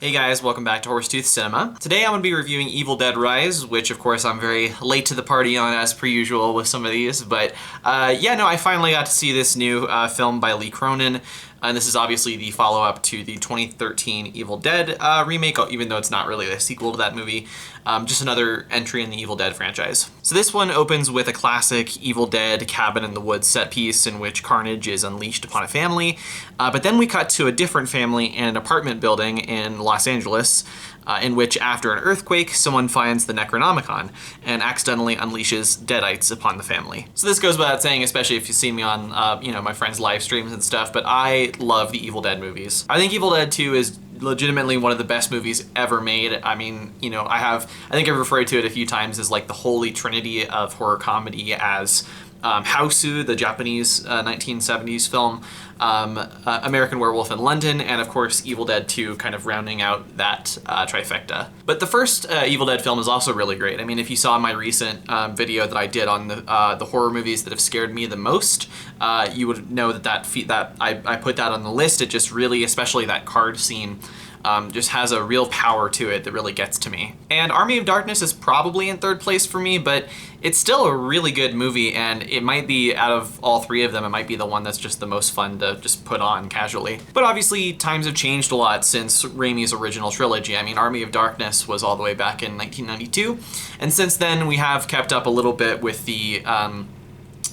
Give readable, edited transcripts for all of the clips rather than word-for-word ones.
Hey guys, welcome back to Horsetooth Cinema. Today I'm going to be reviewing Evil Dead Rise, which of course I'm very late to the party on as per usual with some of these, but I finally got to see this new film by Lee Cronin, and this is obviously the follow-up to the 2013 Evil Dead remake, even though it's not really a sequel to that movie, just another entry in the Evil Dead franchise. So this one opens with a classic Evil Dead cabin in the woods set piece in which carnage is unleashed upon a family, but then we cut to a different family in an apartment building in Los Angeles, in which after an earthquake, someone finds the Necronomicon and accidentally unleashes deadites upon the family. So this goes without saying, especially if you've seen me on, my friends' live streams and stuff, but I love the Evil Dead movies. I think Evil Dead 2 is legitimately one of the best movies ever made. I mean, I think I've referred to it a few times as like the holy trinity of horror comedy as Hausu, the Japanese 1970s film, American Werewolf in London, and of course Evil Dead 2 kind of rounding out that trifecta. But the first Evil Dead film is also really great. I mean, if you saw my recent video that I did on the horror movies that have scared me the most, you would know that I put that on the list. It just really, especially that card scene, just has a real power to it that really gets to me. And Army of Darkness is probably in third place for me, but it's still a really good movie, and it might be, out of all three of them, it might be the one that's just the most fun to just put on casually. But obviously, times have changed a lot since Raimi's original trilogy. I mean, Army of Darkness was all the way back in 1992, and since then we have kept up a little bit with the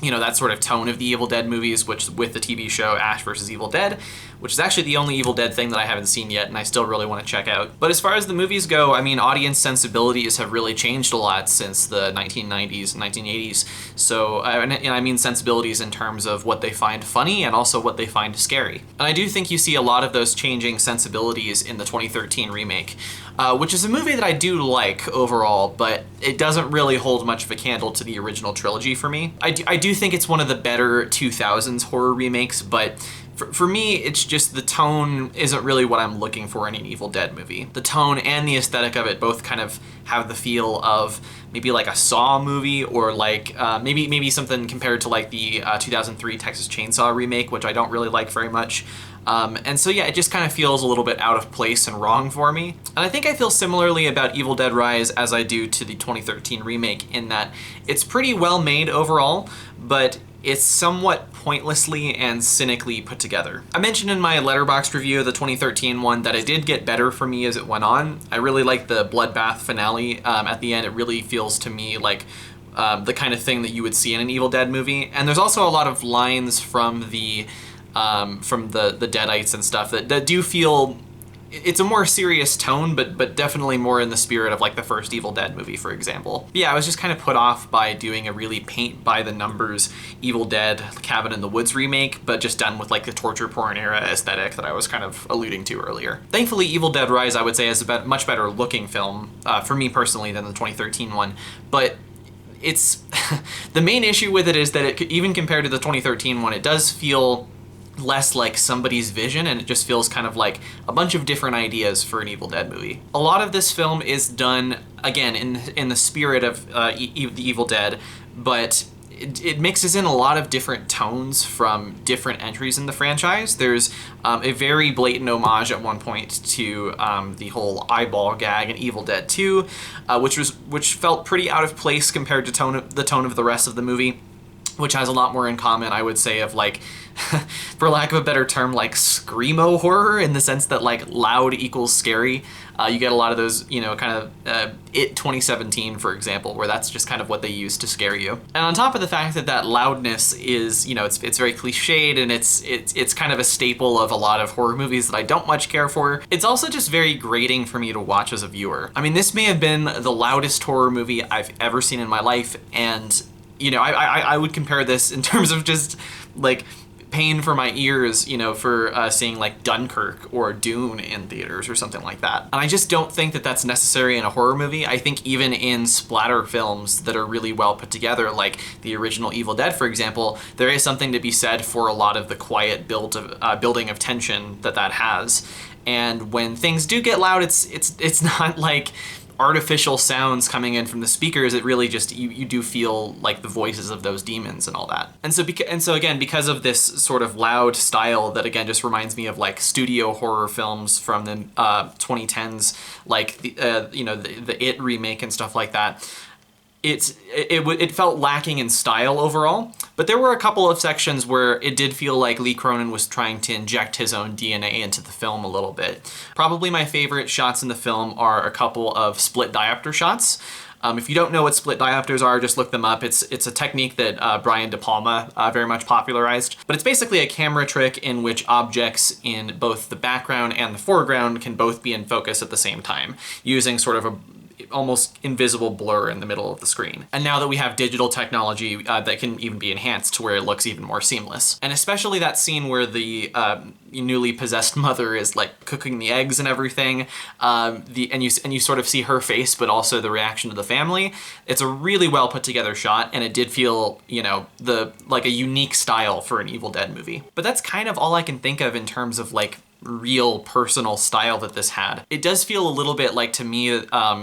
that sort of tone of the Evil Dead movies, which with the TV show Ash vs. Evil Dead, which is actually the only Evil Dead thing that I haven't seen yet and I still really want to check out. But as far as the movies go, I mean, audience sensibilities have really changed a lot since the 1990s and 1980s. So, and I mean sensibilities in terms of what they find funny and also what they find scary. And I do think you see a lot of those changing sensibilities in the 2013 remake, which is a movie that I do like overall, but it doesn't really hold much of a candle to the original trilogy for me. I do think it's one of the better 2000s horror remakes, but for me, it's just the tone isn't really what I'm looking for in an Evil Dead movie. The tone and the aesthetic of it both kind of have the feel of maybe like a Saw movie, or like maybe something compared to like the 2003 Texas Chainsaw remake, which I don't really like very much. And so yeah, it just kind of feels a little bit out of place and wrong for me. And I think I feel similarly about Evil Dead Rise as I do to the 2013 remake, in that it's pretty well made overall, but it's somewhat pointlessly and cynically put together. I mentioned in my Letterboxd review of the 2013 one that it did get better for me as it went on. I really like the bloodbath finale at the end. It really feels to me like the kind of thing that you would see in an Evil Dead movie. And there's also a lot of lines from the Deadites and stuff that do feel, it's a more serious tone, but definitely more in the spirit of like the first Evil Dead movie, for example. But yeah, I was just kind of put off by doing a really paint-by-the-numbers Evil Dead Cabin in the Woods remake, but just done with like the torture porn era aesthetic that I was kind of alluding to earlier. Thankfully, Evil Dead Rise, I would say, is a much better looking film, for me personally, than the 2013 one, but it's the main issue with it is that it, even compared to the 2013 one, it does feel less like somebody's vision, and it just feels kind of like a bunch of different ideas for an Evil Dead movie. A lot of this film is done, again, in the spirit of the Evil Dead, but it mixes in a lot of different tones from different entries in the franchise. There's a very blatant homage at one point to the whole eyeball gag in Evil Dead 2, which felt pretty out of place compared to the tone of the rest of the movie, which has a lot more in common, I would say, of like, for lack of a better term, like screamo horror, in the sense that like loud equals scary. You get a lot of those, kind of It 2017, for example, where that's just kind of what they use to scare you. And on top of the fact that loudness is, it's very cliched, and it's kind of a staple of a lot of horror movies that I don't much care for. It's also just very grating for me to watch as a viewer. I mean, this may have been the loudest horror movie I've ever seen in my life, and I would compare this in terms of just like pain for my ears, for seeing like Dunkirk or Dune in theaters or something like that. And I just don't think that that's necessary in a horror movie. I think even in splatter films that are really well put together, like the original Evil Dead, for example, there is something to be said for a lot of the quiet building of tension that has. And when things do get loud, it's not like artificial sounds coming in from the speakers, it really just, you do feel like the voices of those demons and all that. And so again, because of this sort of loud style that again just reminds me of like studio horror films from the 2010s, like the It remake and stuff like that, it felt lacking in style overall, but there were a couple of sections where it did feel like Lee Cronin was trying to inject his own DNA into the film a little bit. Probably my favorite shots in the film are a couple of split diopter shots. If you don't know what split diopters are, just look them up. It's a technique that Brian De Palma very much popularized. But it's basically a camera trick in which objects in both the background and the foreground can both be in focus at the same time, using sort of a almost invisible blur in the middle of the screen. And now that we have digital technology that can even be enhanced to where it looks even more seamless. And especially that scene where the newly possessed mother is like cooking the eggs and everything, and you sort of see her face, but also the reaction of the family. It's a really well put together shot, and it did feel, like a unique style for an Evil Dead movie. But that's kind of all I can think of in terms of like real personal style that this had. It does feel a little bit like, to me,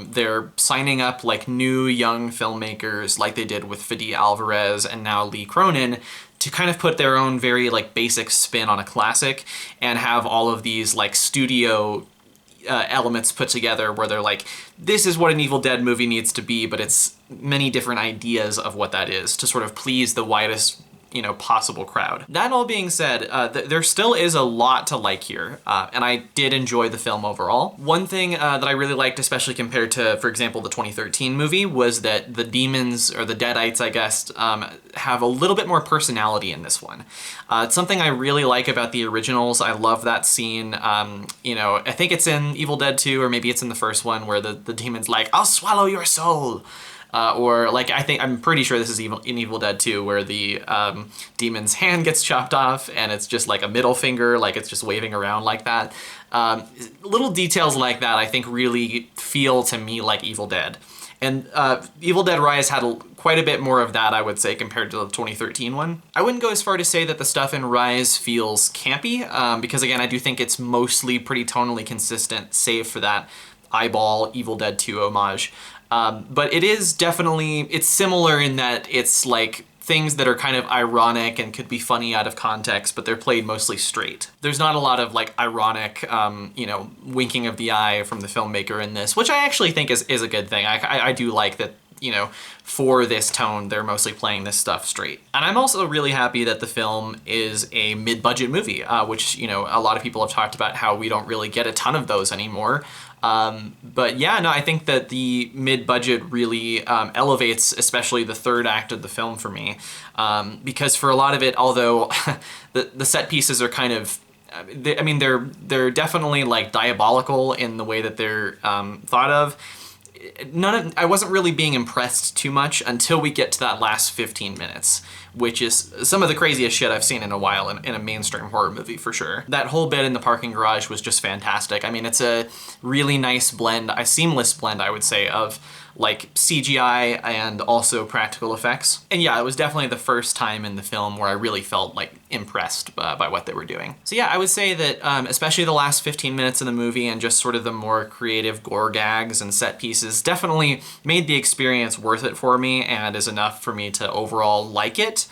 they're signing up like new young filmmakers like they did with Fede Alvarez and now Lee Cronin to kind of put their own very like basic spin on a classic and have all of these like studio elements put together where they're like, this is what an Evil Dead movie needs to be, but it's many different ideas of what that is to sort of please the widest possible crowd. That all being said, there still is a lot to like here, and I did enjoy the film overall. One thing that I really liked, especially compared to, for example, the 2013 movie, was that the demons, or the Deadites, I guess, have a little bit more personality in this one. It's something I really like about the originals. I love that scene. I think it's in Evil Dead 2, or maybe it's in the first one, where the demon's like, "I'll swallow your soul." Or like, I'm pretty sure this is in Evil Dead 2, where the demon's hand gets chopped off and it's just like a middle finger, like it's just waving around like that. Little details like that I think really feel to me like Evil Dead. And Evil Dead Rise had quite a bit more of that, I would say, compared to the 2013 one. I wouldn't go as far to say that the stuff in Rise feels campy, because again, I do think it's mostly pretty tonally consistent, save for that eyeball Evil Dead 2 homage. But it is definitely, it's similar in that it's like things that are kind of ironic and could be funny out of context, but they're played mostly straight. There's not a lot of like ironic, winking of the eye from the filmmaker in this, which I actually think is a good thing. I do like that, for this tone, they're mostly playing this stuff straight. And I'm also really happy that the film is a mid-budget movie, which, a lot of people have talked about how we don't really get a ton of those anymore. But yeah, no, I think that the mid-budget really elevates especially the third act of the film for me. Because for a lot of it, although the set pieces are kind of, they're definitely like diabolical in the way that they're thought of. I wasn't really being impressed too much until we get to that last 15 minutes, which is some of the craziest shit I've seen in a while in a mainstream horror movie, for sure. That whole bit in the parking garage was just fantastic. I mean, it's a really nice blend, a seamless blend, I would say, of like CGI and also practical effects. And yeah, it was definitely the first time in the film where I really felt like impressed by what they were doing. So yeah, I would say that especially the last 15 minutes of the movie and just sort of the more creative gore gags and set pieces definitely made the experience worth it for me and is enough for me to overall like it.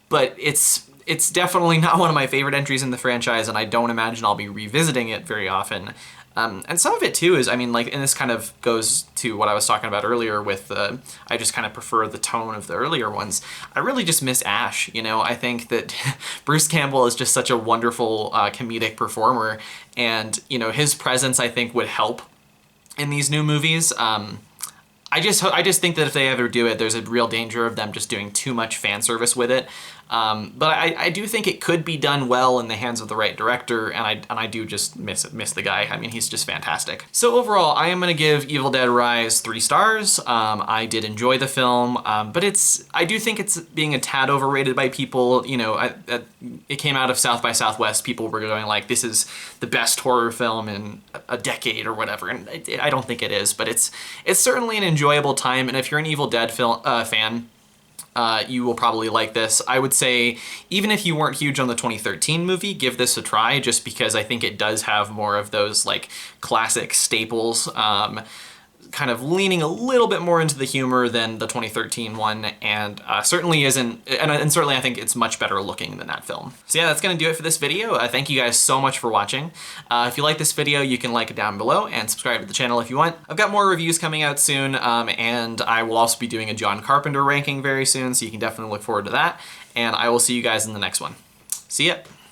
But it's definitely not one of my favorite entries in the franchise, and I don't imagine I'll be revisiting it very often. And some of it too is, and this kind of goes to what I was talking about earlier with I just kind of prefer the tone of the earlier ones. I really just miss Ash, I think that Bruce Campbell is just such a wonderful comedic performer, and, his presence I think would help in these new movies. I just think that if they ever do it, there's a real danger of them just doing too much fan service with it. But I do think it could be done well in the hands of the right director, and I do just miss the guy. I mean, he's just fantastic. So overall, I am going to give Evil Dead Rise 3 stars. I did enjoy the film, but I do think it's being a tad overrated by people. It came out of South by Southwest. People were going like, this is the best horror film in a decade or whatever, and I don't think it is, but it's certainly an enjoyable time, and if you're an Evil Dead fan, you will probably like this. I would say, even if you weren't huge on the 2013 movie, give this a try, just because I think it does have more of those like classic staples. kind of leaning a little bit more into the humor than the 2013 one, and certainly isn't, and certainly I think it's much better looking than that film. So yeah, that's gonna do it for this video. Thank you guys so much for watching. If you like this video, you can like it down below and subscribe to the channel if you want. I've got more reviews coming out soon, and I will also be doing a John Carpenter ranking very soon, so you can definitely look forward to that. And I will see you guys in the next one. See ya!